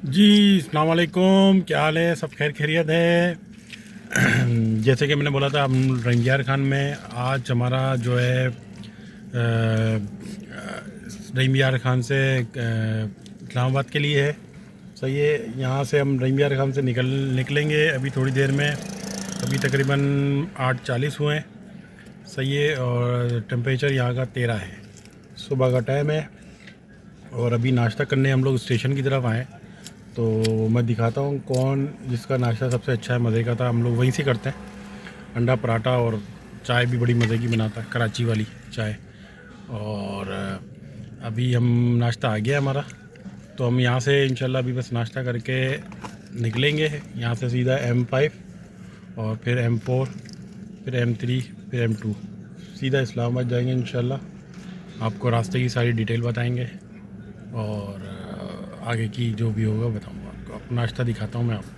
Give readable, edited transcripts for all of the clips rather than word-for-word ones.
जी अस्सलाम वालेकुम, क्या हाल है? सब खैर खैरियत है? जैसे कि मैंने बोला था, हम रंगियार खान में आज हमारा जो है रंगियार खान से इस्लामाबाद के लिए है। सही है, यहाँ से हम रंगियार खान से निकलेंगे अभी थोड़ी देर में। अभी तकरीबन 8:40 हुए हैं। सही है, और टेम्परेचर यहाँ का 13 है। सुबह का टाइम है और अभी नाश्ता करने हम लोग स्टेशन की तरफ आए। तो मैं दिखाता हूँ कौन जिसका नाश्ता सबसे अच्छा है, मज़े का था। हम लोग वहीं से करते हैं। अंडा पराठा और चाय भी बड़ी मज़े की बनाता है, कराची वाली चाय। और अभी हम नाश्ता आ गया हमारा, तो हम यहाँ से इंशाल्लाह अभी बस नाश्ता करके निकलेंगे। यहाँ से सीधा M5 और फिर M4, फिर M3, फिर M2, सीधा इस्लामाबाद जाएंगे इंशाल्लाह। आपको रास्ते की सारी डिटेल बताएंगे और आगे की जो भी होगा बताऊंगा आपको। अब नाश्ता दिखाता हूँ मैं आपको।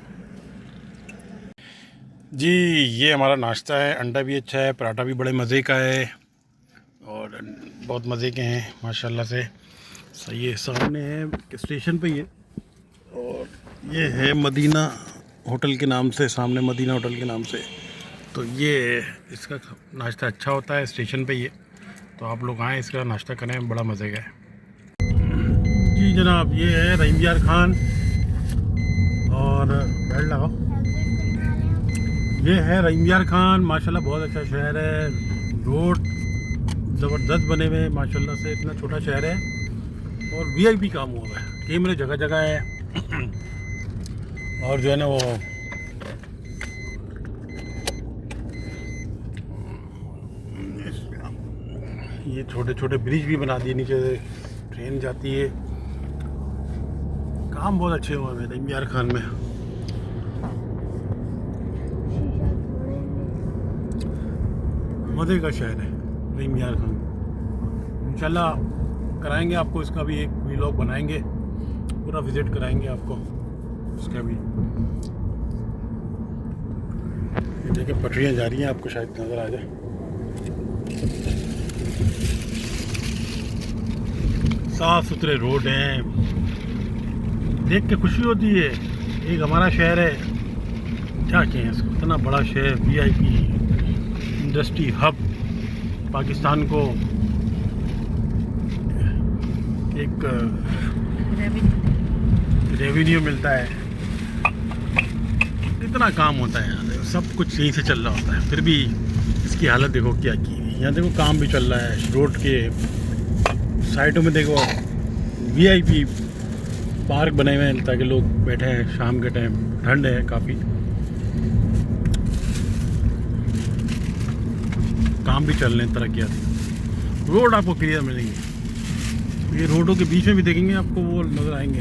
जी, ये हमारा नाश्ता है। अंडा भी अच्छा है, पराठा भी बड़े मज़े का है और बहुत मज़े के हैं माशाल्लाह से। सही है, सामने है स्टेशन पे ही है और ये है मदीना होटल के नाम से, सामने मदीना होटल के नाम से। तो ये इसका नाश्ता अच्छा होता है, स्टेशन पे ही है। तो आप लोग आएँ, इसका नाश्ता करें, बड़ा मज़े का है। जी जनाब, ये है रहीमयार खान और बेल्ट लगाओ। ये है रहीमयार खान, माशाल्लाह बहुत अच्छा शहर है। रोड ज़बरदस्त बने हुए हैं माशाल्लाह से। इतना छोटा शहर है और VIP काम हुआ है, कैमरे जगह जगह है। और जो है ना वो ये छोटे छोटे ब्रिज भी बना दिए, नीचे से ट्रेन जाती है। काम बहुत अच्छे हुए हैं रहीमयार खान में। मज़े का शहर है रहीमयार खान। इंशाल्लाह कराएंगे आपको इसका भी एक व्लॉग बनाएंगे, पूरा विज़िट कराएंगे आपको इसका भी। ये देखिए पटरियाँ जा रही हैं, आपको शायद नज़र आ जाए। साफ़ सुथरे रोड हैं, देख के खुशी होती है। एक हमारा शहर है, क्या कहें इसको, इतना बड़ा शहर, VIP इंडस्ट्री हब, पाकिस्तान को एक रेवेन्यू मिलता है। इतना काम होता है यहाँ, सब कुछ यहीं से चल रहा होता है। फिर भी इसकी हालत देखो क्या की हुई है। यहाँ देखो काम भी चल रहा है, रोड के साइडों में देखो VIP पार्क बने हुए हैं ताकि लोग बैठे हैं शाम के टाइम, ठंड है काफ़ी। काम भी चल रहे हैं तरक्याती। रोड आपको क्लियर मिलेंगे। ये रोडों के बीच में भी देखेंगे आपको वो नज़र आएंगे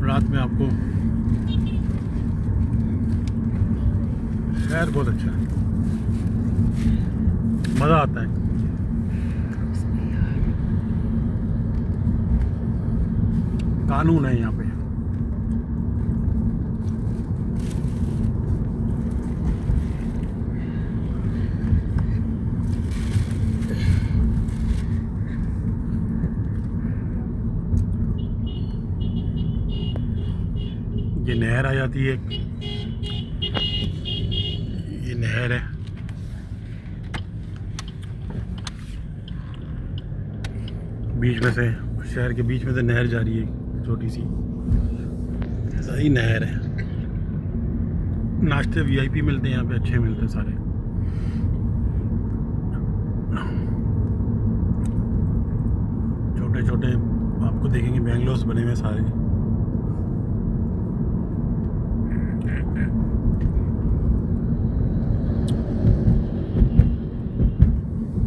रात में आपको। शहर बहुत अच्छा है, मज़ा आता है। कानून है यहाँ पे। ये नहर आ जाती है, ये नहर है। बीच में से, शहर के बीच में से नहर जा रही है, छोटी सी सही नहर है। नाश्ते VIP मिलते हैं यहाँ पे, अच्छे मिलते हैं सारे। छोटे छोटे आपको देखेंगे बेंगलोस बने हुए सारे।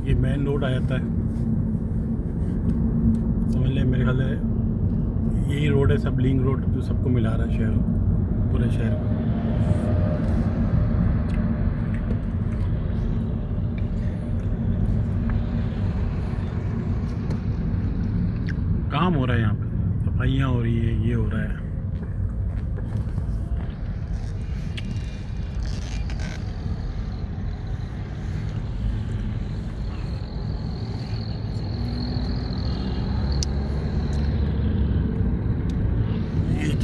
ये मेन रोड आ जाता है, समझ लें। मेरे ख्याल से यही रोड है, सब लिंक रोड, जो सबको मिला रहा है शहर, पूरे शहर को। काम हो रहा है यहाँ पे, सफाइयाँ हो रही है, ये हो रहा है।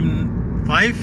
M5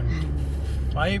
M5،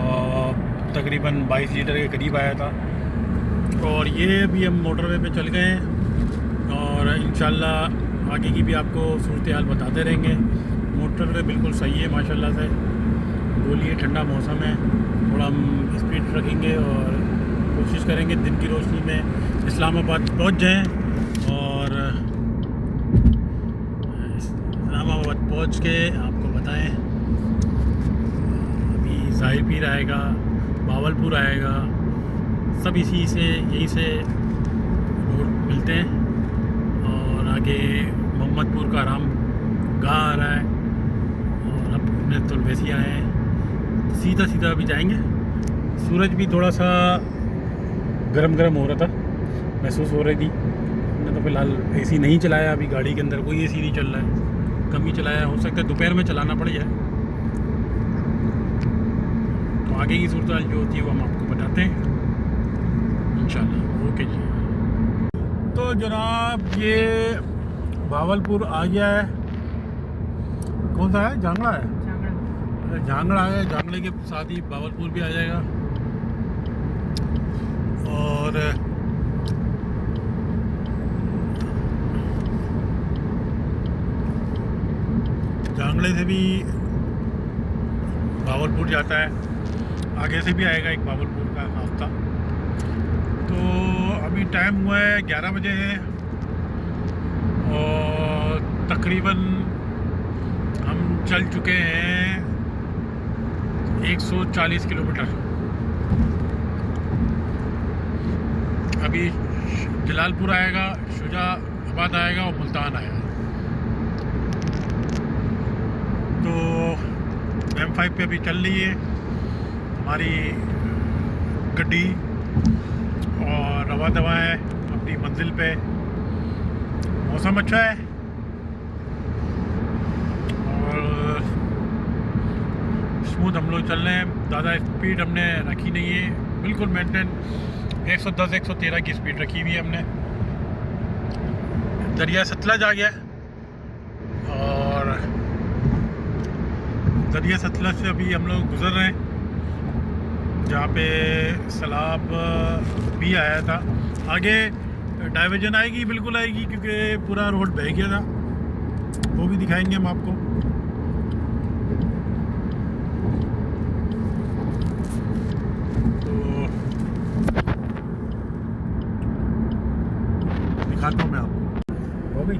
और तकरीबन 22 लीटर के करीब आया था। और ये अभी हम मोटर वे पे चल गए हैं और इंशाल्लाह आगे की भी आपको सूरत हाल बताते रहेंगे। मोटर वे बिल्कुल सही है माशाल्लाह से। बोलिए ठंडा मौसम है, थोड़ा हम स्पीड रखेंगे और कोशिश करेंगे दिन की रोशनी में इस्लामाबाद पहुंच जाएं। और इस्लामाबाद पहुंच के आपको बताएं। अभी ज़ाहिर पीर आएगा, बावलपुर आएगा, सब इसी से यहीं से रोड मिलते हैं। और आगे मोहम्मदपुर का आराम गाह आ रहा है और अपने तो वैसे ही आए हैं, सीधा सीधा अभी जाएंगे। सूरज भी थोड़ा सा गरम गरम हो रहा था, महसूस हो रही थी। हमने तो फ़िलहाल एसी नहीं चलाया, अभी गाड़ी के अंदर कोई एसी नहीं चल रहा है, कम ही चलाया। हो सकता है दोपहर में चलाना पड़ जाए। तो आगे की सूरत हाल जो होती है वो हम आपको बताते हैं इंशाल्लाह। ओके जी। तो जनाब ये भावलपुर आ गया है। कौन सा है? जांगड़ा है। जांगड़ा है, जांगड़े के साथ ही भावलपुर भी आ जाएगा। और जांगड़े से भी भावलपुर जाता है, आगे से भी आएगा एक भावलपुर का रास्ता। तो अभी टाइम हुआ है 11 बजे है और तकरीबन हम चल चुके हैं 140 किलोमीटर। अभी जलालपुर आएगा, शुजाबाद आएगा और मुल्तान आएगा। तो M5 पे अभी चल रही है हमारी गड्डी और रवा दवा है अपनी मंजिल पे। मौसम अच्छा है और स्मूथ हम लोग चल रहे हैं। ज़्यादा स्पीड हमने रखी नहीं है, बिल्कुल मेंटेन 110-113 की स्पीड रखी हुई है हमने। दरिया सतलज आ गया और दरिया सतलज से अभी हम लोग गुज़र रहे हैं, जहाँ पे सैलाब भी आया था। आगे डाइवर्जन आएगी, बिल्कुल आएगी, क्योंकि पूरा रोड बह गया था, वो भी दिखाएंगे हम आपको। तो दिखाता हूँ मैं आपको। हो गई।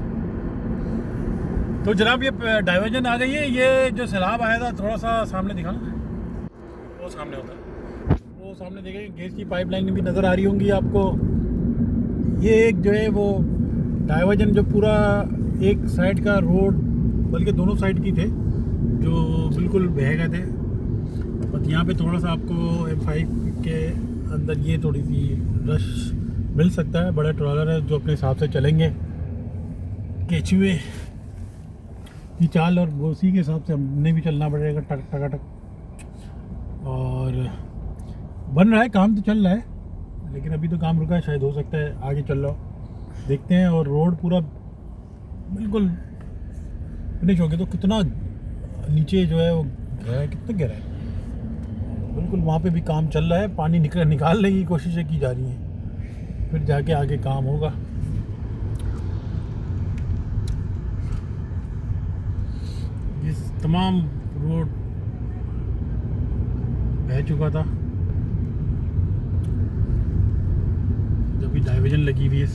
तो जनाब ये डाइवर्जन आ गई है। ये जो सैलाब आया था थोड़ा सा सामने दिखाना, वो सामने होता है, वो सामने देखेंगे गैस की पाइपलाइन भी नज़र आ रही होंगी आपको। ये एक जो है वो डाइवर्जन जो पूरा एक साइड का रोड, बल्कि दोनों साइड की थे, जो बिल्कुल बह गए थे। बस यहाँ पे थोड़ा सा आपको M5 के अंदर ये थोड़ी सी रश मिल सकता है। बड़े ट्रॉलर है जो अपने हिसाब से चलेंगे, केचुए की चाल, और उसी के हिसाब से हमने भी चलना पड़ेगा, टक टका टक। और बन रहा है, काम तो चल रहा है, लेकिन अभी तो काम रुका है, शायद हो सकता है आगे चल रहा हो, देखते हैं। और रोड पूरा बिल्कुल फिनिश हो गया। तो कितना नीचे जो है वो गहरा है, कितना गहरा है, बिल्कुल वहाँ पे भी काम चल रहा है। पानी निकालने की कोशिशें की जा रही हैं, फिर जाके आगे काम होगा। ये तमाम रोड बह चुका था, जब भी डाइवर्जन लगी हुई है।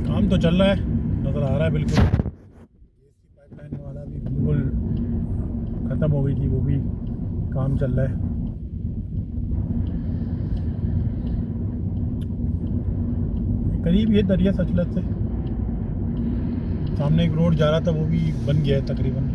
काम तो चल रहा है, नज़र आ रहा है बिल्कुल। गैस की पाइपलाइन वाला भी बिल्कुल ख़त्म हो गई थी, वो भी काम चल रहा है। करीब ये दरिया सतलज से सामने एक रोड जा रहा था, वो भी बन गया है तकरीबन।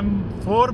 M4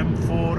M4.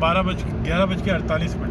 11:48,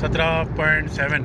17.7,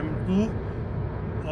M2.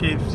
KFC,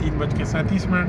3:37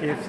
KFC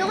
2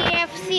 KFC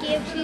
KFC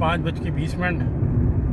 5:20.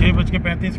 6:35